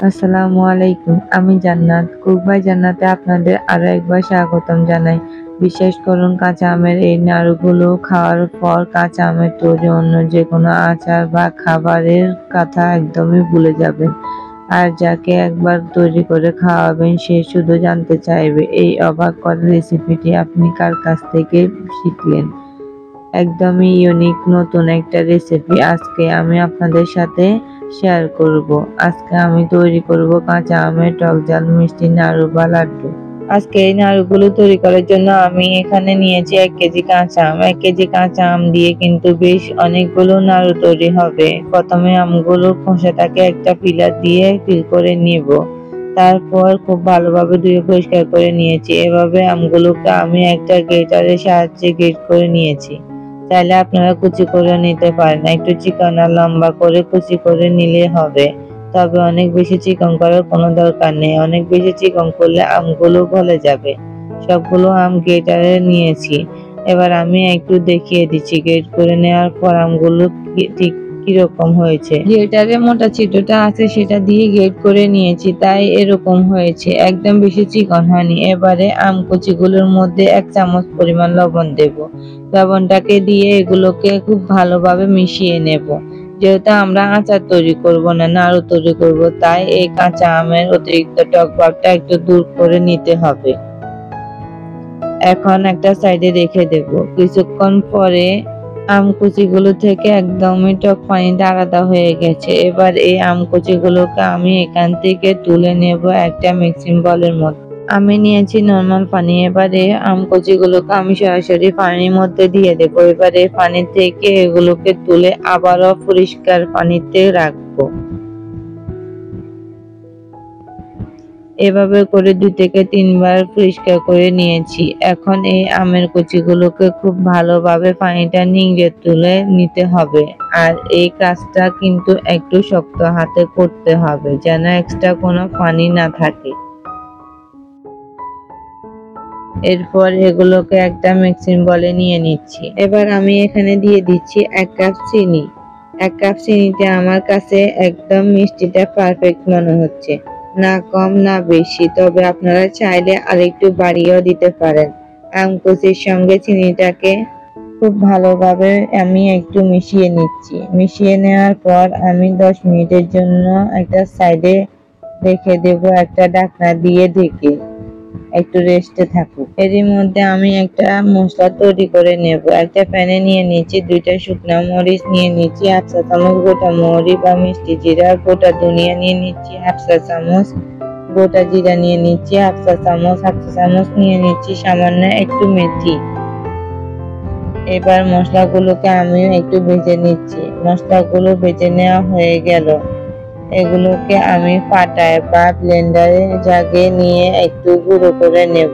আসসালামু আলাইকুম। আমি জান্নাত। কুক বাই জান্নাতে আপনাদের আরো একবার স্বাগতম জানাই। বিশ্বাস করুন কাঁচা আমের এই নাড়ুগুলো খাওয়ার পর কাঁচা আমের তৈরি অন্য যেকোনো আচার বা খাবারের কথা একদমই ভুলে যাবেন। আর যাকে একবার তৈরি করে খাওয়াবেন সে শুধু জানতে চাইবে এই অবাক করা রেসিপিটি আপনি কার কাছ থেকে শিখলেন। একদমই ইউনিক নতুন একটা রেসিপি আজকে আমি আপনাদের সাথে শেয়ার করব। আজকে আমি তৈরি করব কাঁচা আমের টক ঝাল মিষ্টি নাড়ু বা লাড্ডু। আজকে এই নাড়ুগুলো তৈরি করার জন্য আমি এখানে নিয়েছি 1 কেজি কাঁচা আম। 1 কেজি কাঁচা আম দিয়ে কিন্তু বেশ অনেকগুলো নাড়ু তৈরি হবে। প্রথমে আমগুলোর খোসাটাকে একটা পিলার দিয়ে পিল করে নিব। তারপর খুব ভালোভাবে ধুয়ে পরিষ্কার করে নিয়েছি। এভাবে আমগুলোকে আমি একটা গ্রেটারের সাহায্যে গ্রেট করে নিয়েছি। চাইলে আপনারা কুচি করে নিতে পারেন। একটু চিকন আর লম্বা করে কুচি করে নিলে হবে। তবে অনেক বেশি চিকন করার কোনো দরকার নেই। অনেক বেশি চিকন করলে আমগুলো গলে যাবে। সবগুলো আম গ্রেটারে নিয়েছি। এবার আমি একটু দেখিয়ে দিচ্ছি গ্রেট করে নেওয়ার পর আমগুলো ঠিক কিরকম হয়েছে। গ্রেটারে মোটা ছিদ্রটা আছে সেটা দিয়ে গ্রেট করে নিয়েছি, তাই এরকম হয়েছে। একদম বেশি চিকন হয়নি। এবারে আম কুচিগুলোর মধ্যে 1 চামচ পরিমাণ লবণ দেব। লবণটাকে দিয়ে এগুলোকে খুব ভালোভাবে মিশিয়ে নেব। যেহেতু আমরা আচার তৈরি করব না, নাড়ু তৈরি করব, তাই এই কাঁচা আমের অতিরিক্ত টক ভাবটা একটু দূর করে নিতে হবে। এখন একটা সাইডে রেখে দেব। কিছুক্ষণ পরে আম কুচিগুলো থেকে একদমই টক পানিটা আলাদা হয়ে গেছে। এবার এই আম কুচিগুলোকে আমি এখান থেকে তুলে নেব একটা মিক্সিং বলের মধ্যে। আমি নিয়েছি নরমাল পানি। এবারে আম কুচিগুলোকে আমি সরাসরি পানির মধ্যে দিয়ে দেব। এবারে পানি থেকে এগুলোকে তুলে আবারও পরিষ্কার পানিতে রাখবো। এভাবে করে 2 থেকে 3 বার পরিষ্কার করে নিয়েছি। এখন এই আমের কুচিগুলোকে খুব ভালোভাবে পানিটা নিংড়ে তুলে নিতে হবে। আর এই কাজটা কিন্তু একটু শক্ত হাতে করতে হবে যেন এক্সট্রা কোনো পানি না থাকে। এরপর এগুলোকে একটা মিক্সিং বলে নিয়ে নিচ্ছি। এবার আমি এখানে দিয়ে দিচ্ছি 1 কাপ চিনি। 1 কাপ চিনিতে আমার কাছে একদম মিষ্টিটা পারফেক্ট মনে হচ্ছে। না কম না বেশি, তবে আপনারা চাইলে আরেকটু বাড়িয়েও দিতে পারেন। আম কুচির সঙ্গে চিনিটাকে খুব ভালোভাবে আমি একটু মিশিয়ে নিচ্ছি। মিশিয়ে নেওয়ার পর আমি 10 মিনিটের জন্য একটা সাইডে রেখে দেব, একটা ঢাকনা দিয়ে ঢেকে। একটু রেস্টে থাকুক। এরই মধ্যে আমি একটা মশলা তৈরি করে নেব। একটা প্যানে নিয়ে নিচ্ছি 2টা শুকনো মরিচ, নিয়ে নিচ্ছি 1/2 চা চামচ গোটা মৌরি বা মিষ্টি জিরা, গোটা ধনিয়া নিয়ে নিচ্ছি 1/2 চা চামচ, গোটা জিরা নিয়ে নিচ্ছি 1/2 চা চামচ, 1/2 চা চামচ নিয়ে নিচ্ছি সামান্য একটু মেথি। এবার মশলাগুলোকে আমি একটু ভেজে নিচ্ছি। মশলাগুলো ভেজে নেওয়া হয়ে গেল। এগুলোকে আমি পাটায় বা ব্লেন্ডারে জাগে নিয়ে একটু গুঁড়ো করে নেব।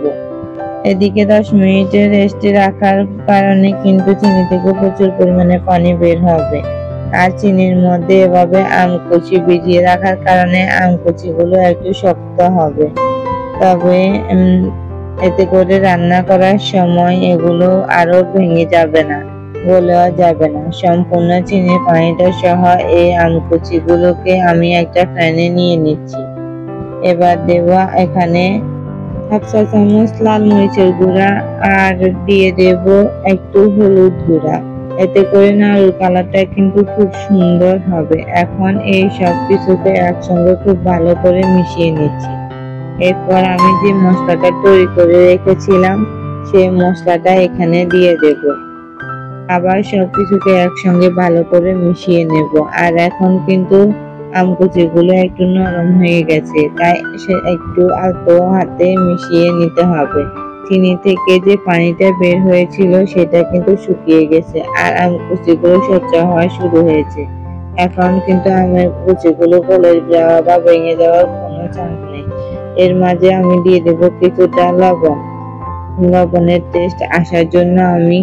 এদিকে 10 মিনিটের রেস্টে রাখার কারণে কিন্তু চিনি থেকে প্রচুর পরিমাণে পানি বের হবে। আর চিনির মধ্যে এভাবে আম কুচি ভিজিয়ে রাখার কারণে আম কুচিগুলো একটু শক্ত হবে। তবে এতে করে রান্না করার সময় এগুলো আরো ভেঙে যাবে না, গলেও যাবে না। সম্পূর্ণ চিনির পানিটা সহ এই আম কুচিগুলোকে আমি একটা প্যানে নিয়ে নিচ্ছি। এবার দেব এখানে 1/2 চা চামচ লাল মরিচের গুঁড়া আর দিয়ে দেব একটু হলুদ গুঁড়া। এতে করে নাড়ুর কালারটা কিন্তু খুব সুন্দর হবে। এখন এই সব কিছুকে একসঙ্গে খুব ভালো করে মিশিয়ে নিচ্ছি। এরপর আমি যে মশলাটা তৈরি করে রেখেছিলাম সেই মশলাটা এখানে দিয়ে দেব। আবার সবকিছুকে একসঙ্গে ভালো করে মিশিয়ে নেব। আর এখন কিন্তু আম কুচিগুলো একটু নরম হয়ে গেছে, তাই একটু অল্প হাতে মিশিয়ে নিতে হবে। চিনি থেকে যে পানিটা বের হয়েছিল সেটা কিন্তু শুকিয়ে গেছে আর আম কুচিগুলো স্বচ্ছ হওয়া শুরু হয়েছে। এখন কিন্তু আমের কুচিগুলো গলে যাওয়া বা ভেঙে যাওয়ার কোনো চান্স নেই। এর মাঝে আমি দিয়ে দেব কিছুটা লবণ। লবণের টেস্ট আসার জন্য আমি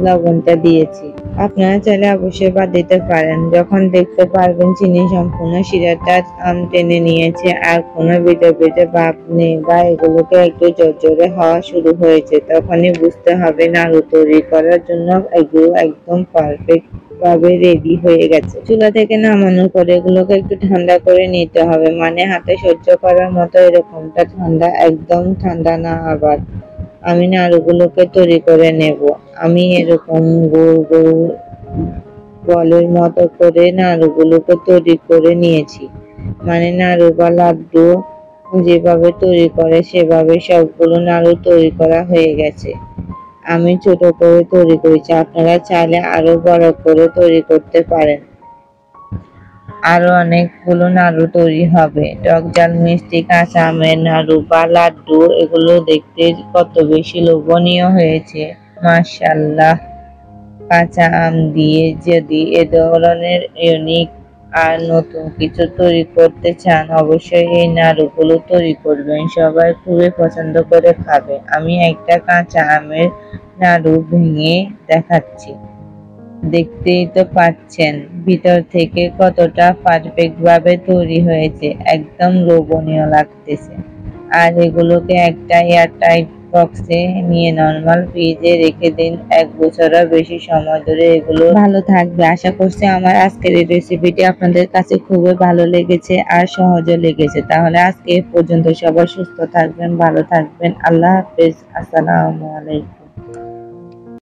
লবণটা দিয়েছি। আপনারা চাইলে অবশ্যই বাদ দিতে পারেন। যখন দেখতে পারবেন চিনি সম্পূর্ণ শিরাটা টেনে নিয়েছে আর কোনো ভিতর ভিতর ভাব নেই বা এগুলোকে একটু ঝরঝরে হওয়া শুরু হয়েছে, তখনই বুঝতে হবে নাড়ু তৈরি করার জন্য এগুলো একদম পারফেক্ট ভাবে রেডি হয়ে গেছে। চুলা থেকে নামানোর পরে এগুলোকে একটু ঠান্ডা করে নিতে হবে, মানে হাতে সহ্য করার মতো এরকমটা ঠান্ডা, একদম ঠান্ডা না আবার। আমি নাড়ুগুলোকে তৈরি করে নেব। আমি এরকম গোল গোল বলের মতো করে নাড়ুগুলোকে তৈরি করে নিয়েছি, মানে নাড়ু বা লাড্ডু যেভাবে তৈরি করে সেভাবে সবগুলো নাড়ু তৈরি করা হয়ে গেছে। আমি ছোট করে তৈরি করেছি, আপনারা চাইলে আরো বড় করে তৈরি করতে পারেন। আরো অনেকগুলো নাড়ু তৈরি হবে। টক ঝাল মিষ্টি কাঁচা আমের নাড়ু বা লাড্ডু, এগুলো দেখতে কত বেশি লোভনীয় হয়েছে, মাশাআল্লাহ। কাঁচা আম দিয়ে যদি এ ধরনের ইউনিক আর নতুন কিছু তৈরি করতে চান, অবশ্যই এই নাড়ুগুলো তৈরি করবেন, সবাই খুবই পছন্দ করে খাবে। আমি একটা কাঁচা আমের নাড়ু ভেঙে দেখাচ্ছি, দেখতেই তো পাচ্ছেন ভিতর থেকে কতটা পারফেক্ট ভাবে তৈরি হয়েছে, একদম লোভনীয় লাগতেছে। আর এগুলোকে একটা এয়ারটাইট বক্সে নিয়ে নরমাল ফ্রিজে রেখে দিন, 1 বছরের বেশি সময় ধরে এগুলো ভালো থাকবে। আশা করছি আমার আজকের এই রেসিপিটি আপনাদের কাছে খুবই ভালো লেগেছে আর সহজও লেগেছে। তাহলে আজকে এ পর্যন্ত, সবাই সুস্থ থাকবেন, ভালো থাকবেন, আল্লাহ হাফেজ, আসসালামু আলাইকুম।